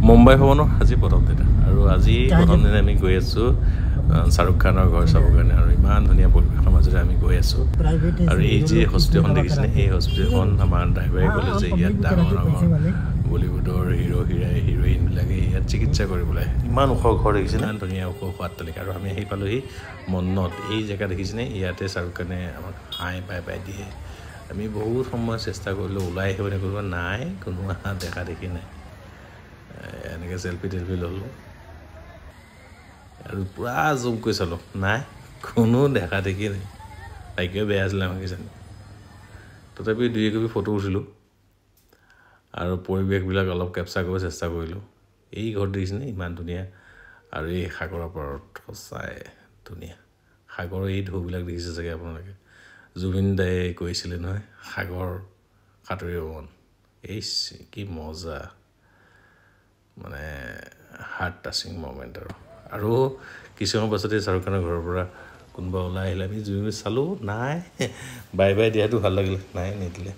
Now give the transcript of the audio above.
মুম্বাই ভ্ৰমণৰ আজি প্ৰথম দিন আৰু আজি প্ৰথম দিন আমি গৈ আছোঁ শাহৰুখ খানৰ ঘৰ চাবৰ কাৰণে আৰু ইমান ধুনীয়া পৰিৱেশৰ মাজেৰে আমি গৈ আছোঁ আৰু এই যে হস্পিটেলখন দেখিছিলে এই হস্পিটেলখন আমাৰ ড্ৰাইভাৰে ক'লে যে ইয়াত ডাঙৰ ডাঙৰ বলিউডৰ হিৰোইনবিলাকে ইয়াত চিকিৎসা কৰিবলৈ ইমান ওখ ঘৰ দেখিছে ইমান ধুনীয়া ওখ অট্টালিকা আৰু আমি আহি পালোহি মন্নত এই জেগা দেখিছেনে ইয়াতে শাহৰুখ খানে আমাক হাই বাই দিয়ে আমি বহুত সময় চেষ্টা কৰিলোঁ ওলাই আহিবলৈ কৰিব নাই কোনো দেখা দেখি নাই এনেকৈ চেল্ফি ল'লোঁ আৰু পূৰা জুম কৰি চালোঁ নাই কোনো দেখা দেখি নাই বাইকেও বেয়া আছিলে আমাক জানি তথাপি 2-1 ফটো উঠিলোঁ আৰু পৰিৱেশবিলাক অলপ কেপচাৰ কৰিব চেষ্টা কৰিলোঁ এই ঘৰ দেখিছেনে ইমান ধুনীয়া আৰু এই সাগৰৰ পাৰত সঁচাই ধুনীয়া সাগৰৰ এই ঢৌবিলাক দেখিছে চাগে আপোনালোকে জুবিন দায়ে কৈছিলে নহয় সাগৰ সাঁতুৰিব মন এই কি মজা মানে হাৰ্ট টাচিং মমেণ্ট আৰু কিছুমান পাছতে শাহৰুখ খানৰ ঘৰৰ পৰা কোনোবা ওলাই আহিলে আমি জুই চালোঁ নাই বাই দিয়াটো ভাল লাগিলে নাই নিদিলে